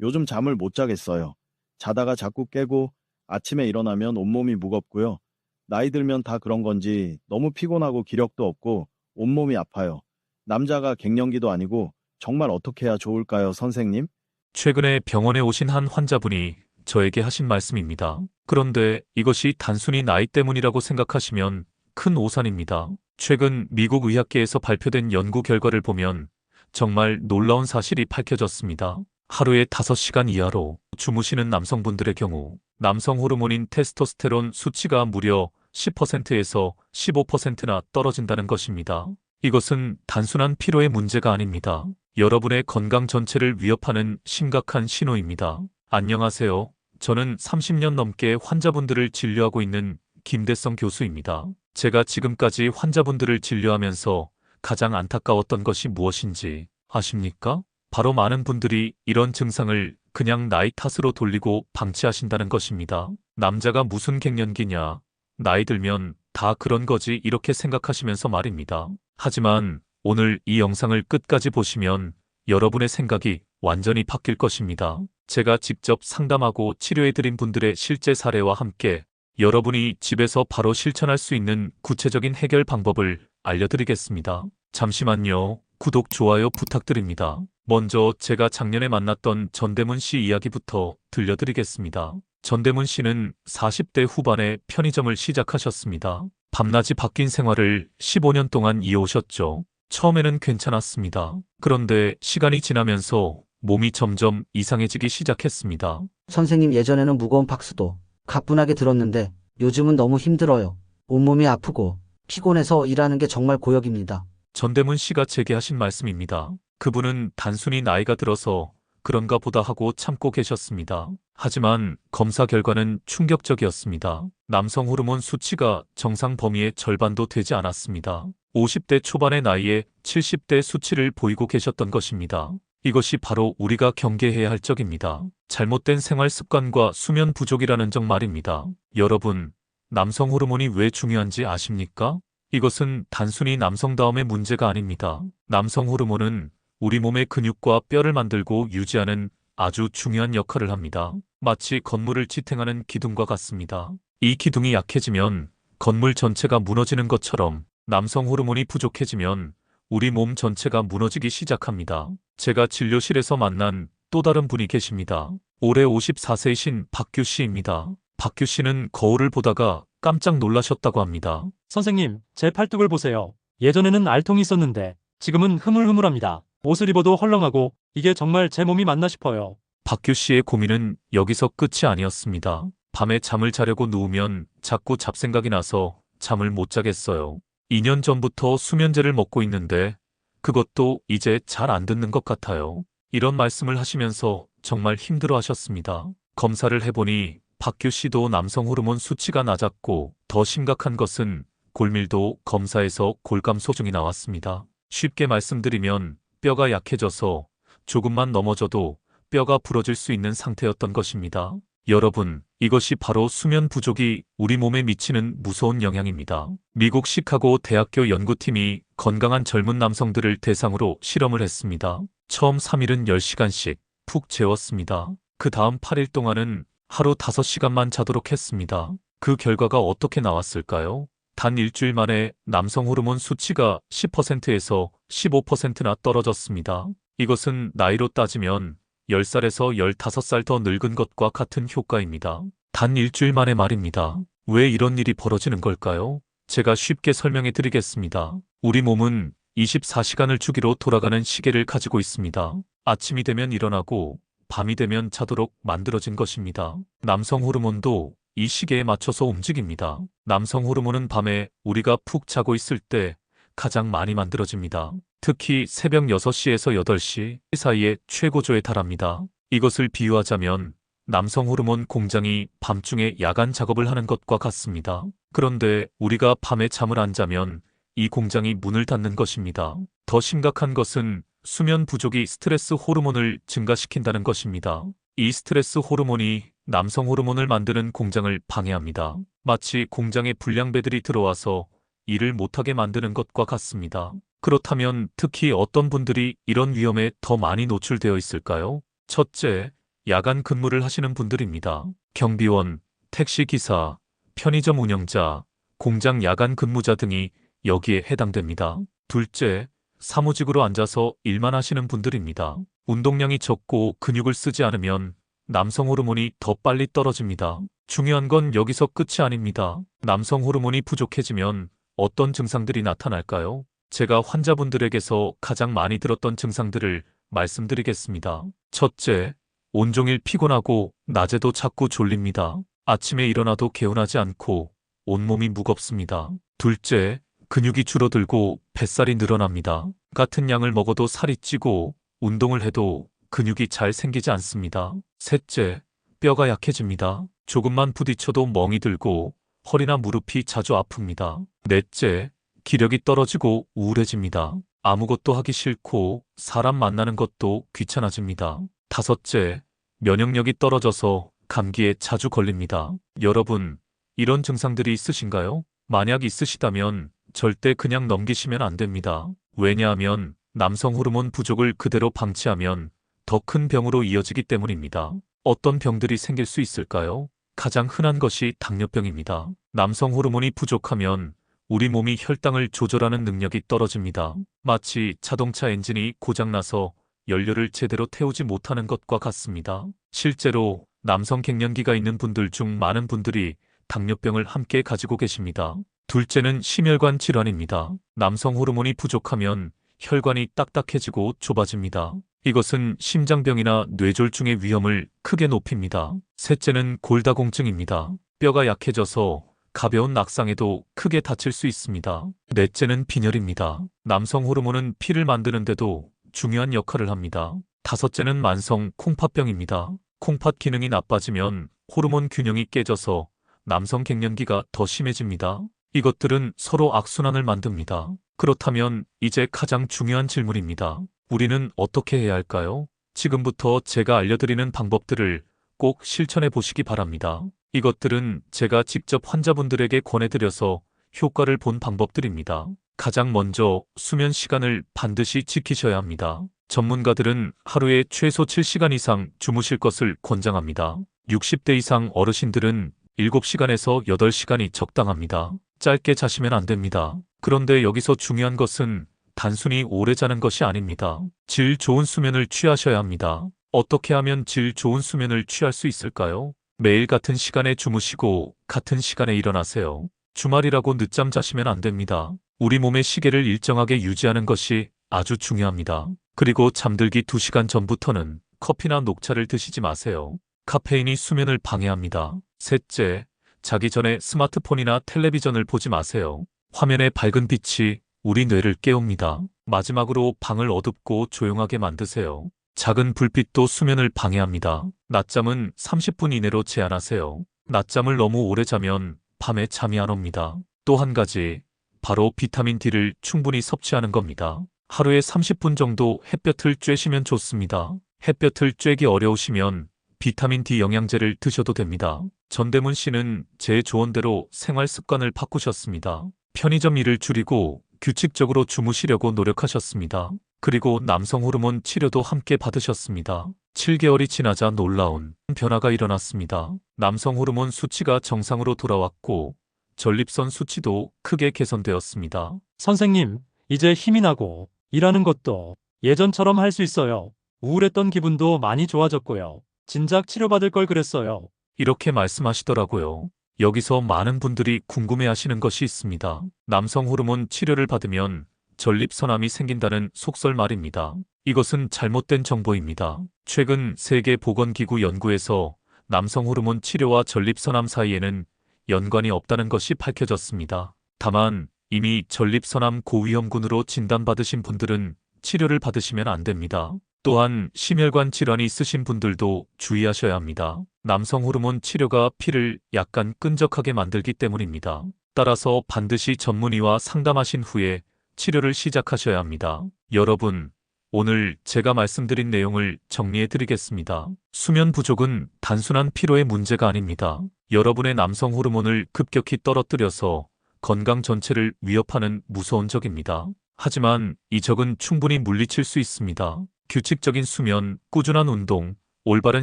요즘 잠을 못 자겠어요. 자다가 자꾸 깨고 아침에 일어나면 온몸이 무겁고요. 나이 들면 다 그런 건지 너무 피곤하고 기력도 없고 온몸이 아파요. 남자가 갱년기도 아니고 정말 어떻게 해야 좋을까요, 선생님? 최근에 병원에 오신 한 환자분이 저에게 하신 말씀입니다. 그런데 이것이 단순히 나이 때문이라고 생각하시면 큰 오산입니다. 최근 미국 의학계에서 발표된 연구 결과를 보면 정말 놀라운 사실이 밝혀졌습니다. 하루에 5시간 이하로 주무시는 남성분들의 경우 남성 호르몬인 테스토스테론 수치가 무려 10%에서 15%나 떨어진다는 것입니다. 이것은 단순한 피로의 문제가 아닙니다. 여러분의 건강 전체를 위협하는 심각한 신호입니다. 안녕하세요. 저는 30년 넘게 환자분들을 진료하고 있는 김대성 교수입니다. 제가 지금까지 환자분들을 진료하면서 가장 안타까웠던 것이 무엇인지 아십니까? 바로 많은 분들이 이런 증상을 그냥 나이 탓으로 돌리고 방치하신다는 것입니다. 남자가 무슨 갱년기냐? 나이 들면 다 그런 거지 이렇게 생각하시면서 말입니다. 하지만 오늘 이 영상을 끝까지 보시면 여러분의 생각이 완전히 바뀔 것입니다. 제가 직접 상담하고 치료해드린 분들의 실제 사례와 함께 여러분이 집에서 바로 실천할 수 있는 구체적인 해결 방법을 알려드리겠습니다. 잠시만요. 구독, 좋아요 부탁드립니다. 먼저 제가 작년에 만났던 전대문 씨 이야기부터 들려드리겠습니다. 전대문 씨는 40대 후반에 편의점을 시작하셨습니다. 밤낮이 바뀐 생활을 15년 동안 이어오셨죠. 처음에는 괜찮았습니다. 그런데 시간이 지나면서 몸이 점점 이상해지기 시작했습니다. 선생님, 예전에는 무거운 박스도 가뿐하게 들었는데 요즘은 너무 힘들어요. 온몸이 아프고 피곤해서 일하는 게 정말 고역입니다. 전대문 씨가 제게 하신 말씀입니다. 그분은 단순히 나이가 들어서 그런가 보다 하고 참고 계셨습니다. 하지만 검사 결과는 충격적이었습니다. 남성 호르몬 수치가 정상 범위의 절반도 되지 않았습니다. 50대 초반의 나이에 70대 수치를 보이고 계셨던 것입니다. 이것이 바로 우리가 경계해야 할 적입니다. 잘못된 생활 습관과 수면 부족이라는 점 말입니다. 여러분, 남성 호르몬이 왜 중요한지 아십니까? 이것은 단순히 남성다움의 문제가 아닙니다. 남성 호르몬은 우리 몸의 근육과 뼈를 만들고 유지하는 아주 중요한 역할을 합니다. 마치 건물을 지탱하는 기둥과 같습니다. 이 기둥이 약해지면 건물 전체가 무너지는 것처럼 남성 호르몬이 부족해지면 우리 몸 전체가 무너지기 시작합니다. 제가 진료실에서 만난 또 다른 분이 계십니다. 올해 54세이신 박규 씨입니다. 박규 씨는 거울을 보다가 깜짝 놀라셨다고 합니다. 선생님, 제 팔뚝을 보세요. 예전에는 알통이 있었는데 지금은 흐물흐물합니다. 옷을 입어도 헐렁하고 이게 정말 제 몸이 맞나 싶어요. 박규 씨의 고민은 여기서 끝이 아니었습니다. 밤에 잠을 자려고 누우면 자꾸 잡생각이 나서 잠을 못 자겠어요. 2년 전부터 수면제를 먹고 있는데 그것도 이제 잘 안 듣는 것 같아요. 이런 말씀을 하시면서 정말 힘들어 하셨습니다. 검사를 해보니 박규 씨도 남성 호르몬 수치가 낮았고 더 심각한 것은 골밀도 검사에서 골감 소중이 나왔습니다. 쉽게 말씀드리면 뼈가 약해져서 조금만 넘어져도 뼈가 부러질 수 있는 상태였던 것입니다. 여러분, 이것이 바로 수면 부족이 우리 몸에 미치는 무서운 영향입니다. 미국 시카고 대학교 연구팀이 건강한 젊은 남성들을 대상으로 실험을 했습니다. 처음 3일은 10시간씩 푹 재웠습니다. 그 다음 8일 동안은 하루 5시간만 자도록 했습니다. 그 결과가 어떻게 나왔을까요? 단 일주일 만에 남성 호르몬 수치가 10%에서 15%나 떨어졌습니다. 이것은 나이로 따지면 10살에서 15살 더 늙은 것과 같은 효과입니다. 단 일주일 만에 말입니다. 왜 이런 일이 벌어지는 걸까요? 제가 쉽게 설명해 드리겠습니다. 우리 몸은 24시간을 주기로 돌아가는 시계를 가지고 있습니다. 아침이 되면 일어나고 밤이 되면 자도록 만들어진 것입니다. 남성 호르몬도 이 시계에 맞춰서 움직입니다. 남성 호르몬은 밤에 우리가 푹 자고 있을 때 가장 많이 만들어집니다. 특히 새벽 6시에서 8시 사이에 최고조에 달합니다. 이것을 비유하자면 남성 호르몬 공장이 밤중에 야간 작업을 하는 것과 같습니다. 그런데 우리가 밤에 잠을 안 자면 이 공장이 문을 닫는 것입니다. 더 심각한 것은 수면 부족이 스트레스 호르몬을 증가시킨다는 것입니다. 이 스트레스 호르몬이 남성 호르몬을 만드는 공장을 방해합니다. 마치 공장에 불량배들이 들어와서 일을 못하게 만드는 것과 같습니다. 그렇다면 특히 어떤 분들이 이런 위험에 더 많이 노출되어 있을까요? 첫째, 야간 근무를 하시는 분들입니다. 경비원, 택시기사, 편의점 운영자, 공장 야간 근무자 등이 여기에 해당됩니다. 둘째, 사무직으로 앉아서 일만 하시는 분들입니다. 운동량이 적고 근육을 쓰지 않으면 남성 호르몬이 더 빨리 떨어집니다. 중요한 건 여기서 끝이 아닙니다. 남성 호르몬이 부족해지면 어떤 증상들이 나타날까요? 제가 환자분들에게서 가장 많이 들었던 증상들을 말씀드리겠습니다. 첫째, 온종일 피곤하고 낮에도 자꾸 졸립니다. 아침에 일어나도 개운하지 않고 온몸이 무겁습니다. 둘째, 근육이 줄어들고 뱃살이 늘어납니다. 같은 양을 먹어도 살이 찌고 운동을 해도 근육이 잘 생기지 않습니다. 셋째, 뼈가 약해집니다. 조금만 부딪혀도 멍이 들고 허리나 무릎이 자주 아픕니다. 넷째, 기력이 떨어지고 우울해집니다. 아무것도 하기 싫고 사람 만나는 것도 귀찮아집니다. 다섯째, 면역력이 떨어져서 감기에 자주 걸립니다. 여러분, 이런 증상들이 있으신가요? 만약 있으시다면 절대 그냥 넘기시면 안 됩니다. 왜냐하면 남성 호르몬 부족을 그대로 방치하면 더 큰 병으로 이어지기 때문입니다. 어떤 병들이 생길 수 있을까요? 가장 흔한 것이 당뇨병입니다. 남성 호르몬이 부족하면 우리 몸이 혈당을 조절하는 능력이 떨어집니다. 마치 자동차 엔진이 고장나서 연료를 제대로 태우지 못하는 것과 같습니다. 실제로 남성 갱년기가 있는 분들 중 많은 분들이 당뇨병을 함께 가지고 계십니다. 둘째는 심혈관 질환입니다. 남성 호르몬이 부족하면 혈관이 딱딱해지고 좁아집니다. 이것은 심장병이나 뇌졸중의 위험을 크게 높입니다. 셋째는 골다공증입니다. 뼈가 약해져서 가벼운 낙상에도 크게 다칠 수 있습니다. 넷째는 빈혈입니다. 남성 호르몬은 피를 만드는데도 중요한 역할을 합니다. 다섯째는 만성 콩팥병입니다. 콩팥 기능이 나빠지면 호르몬 균형이 깨져서 남성 갱년기가 더 심해집니다. 이것들은 서로 악순환을 만듭니다. 그렇다면 이제 가장 중요한 질문입니다. 우리는 어떻게 해야 할까요? 지금부터 제가 알려드리는 방법들을 꼭 실천해 보시기 바랍니다. 이것들은 제가 직접 환자분들에게 권해드려서 효과를 본 방법들입니다. 가장 먼저 수면 시간을 반드시 지키셔야 합니다. 전문가들은 하루에 최소 7시간 이상 주무실 것을 권장합니다. 60대 이상 어르신들은 7시간에서 8시간이 적당합니다. 짧게 자시면 안 됩니다. 그런데 여기서 중요한 것은 단순히 오래 자는 것이 아닙니다. 질 좋은 수면을 취하셔야 합니다. 어떻게 하면 질 좋은 수면을 취할 수 있을까요? 매일 같은 시간에 주무시고 같은 시간에 일어나세요. 주말이라고 늦잠 자시면 안 됩니다. 우리 몸의 시계를 일정하게 유지하는 것이 아주 중요합니다. 그리고 잠들기 2시간 전부터는 커피나 녹차를 드시지 마세요. 카페인이 수면을 방해합니다. 셋째, 자기 전에 스마트폰이나 텔레비전을 보지 마세요. 화면의 밝은 빛이 우리 뇌를 깨웁니다. 마지막으로 방을 어둡고 조용하게 만드세요. 작은 불빛도 수면을 방해합니다. 낮잠은 30분 이내로 제한하세요. 낮잠을 너무 오래 자면 밤에 잠이 안 옵니다. 또 한 가지, 바로 비타민 D를 충분히 섭취하는 겁니다. 하루에 30분 정도 햇볕을 쬐시면 좋습니다. 햇볕을 쬐기 어려우시면 비타민 D 영양제를 드셔도 됩니다. 전대문 씨는 제 조언대로 생활 습관을 바꾸셨습니다. 편의점 일을 줄이고 규칙적으로 주무시려고 노력하셨습니다. 그리고 남성 호르몬 치료도 함께 받으셨습니다. 7개월이 지나자 놀라운 변화가 일어났습니다. 남성 호르몬 수치가 정상으로 돌아왔고 전립선 수치도 크게 개선되었습니다. 선생님, 이제 힘이 나고 일하는 것도 예전처럼 할 수 있어요. 우울했던 기분도 많이 좋아졌고요. 진작 치료받을 걸 그랬어요. 이렇게 말씀하시더라고요. 여기서 많은 분들이 궁금해하시는 것이 있습니다. 남성 호르몬 치료를 받으면 전립선암이 생긴다는 속설 말입니다. 이것은 잘못된 정보입니다. 최근 세계보건기구 연구에서 남성 호르몬 치료와 전립선암 사이에는 연관이 없다는 것이 밝혀졌습니다. 다만 이미 전립선암 고위험군으로 진단받으신 분들은 치료를 받으시면 안 됩니다. 또한 심혈관 질환이 있으신 분들도 주의하셔야 합니다. 남성 호르몬 치료가 피를 약간 끈적하게 만들기 때문입니다. 따라서 반드시 전문의와 상담하신 후에 치료를 시작하셔야 합니다. 여러분, 오늘 제가 말씀드린 내용을 정리해 드리겠습니다. 수면 부족은 단순한 피로의 문제가 아닙니다. 여러분의 남성 호르몬을 급격히 떨어뜨려서 건강 전체를 위협하는 무서운 적입니다. 하지만 이 적은 충분히 물리칠 수 있습니다. 규칙적인 수면, 꾸준한 운동, 올바른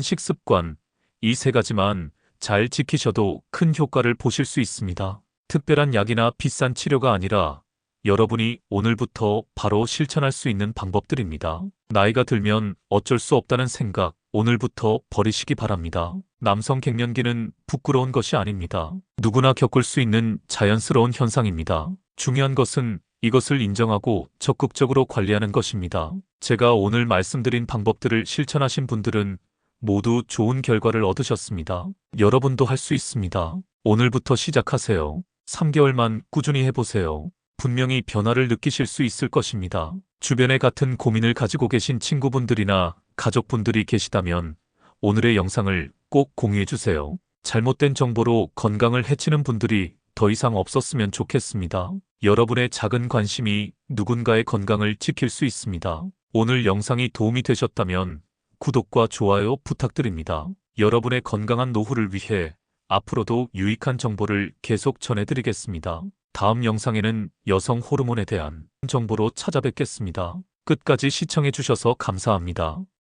식습관, 이 세 가지만 잘 지키셔도 큰 효과를 보실 수 있습니다. 특별한 약이나 비싼 치료가 아니라 여러분이 오늘부터 바로 실천할 수 있는 방법들입니다. 나이가 들면 어쩔 수 없다는 생각, 오늘부터 버리시기 바랍니다. 남성 갱년기는 부끄러운 것이 아닙니다. 누구나 겪을 수 있는 자연스러운 현상입니다. 중요한 것은 이것을 인정하고 적극적으로 관리하는 것입니다. 제가 오늘 말씀드린 방법들을 실천하신 분들은 모두 좋은 결과를 얻으셨습니다. 여러분도 할 수 있습니다. 오늘부터 시작하세요. 3개월만 꾸준히 해보세요. 분명히 변화를 느끼실 수 있을 것입니다. 주변에 같은 고민을 가지고 계신 친구분들이나 가족분들이 계시다면 오늘의 영상을 꼭 공유해주세요. 잘못된 정보로 건강을 해치는 분들이 더 이상 없었으면 좋겠습니다. 여러분의 작은 관심이 누군가의 건강을 지킬 수 있습니다. 오늘 영상이 도움이 되셨다면 구독과 좋아요 부탁드립니다. 여러분의 건강한 노후를 위해 앞으로도 유익한 정보를 계속 전해드리겠습니다. 다음 영상에는 여성 호르몬에 대한 정보로 찾아뵙겠습니다. 끝까지 시청해주셔서 감사합니다.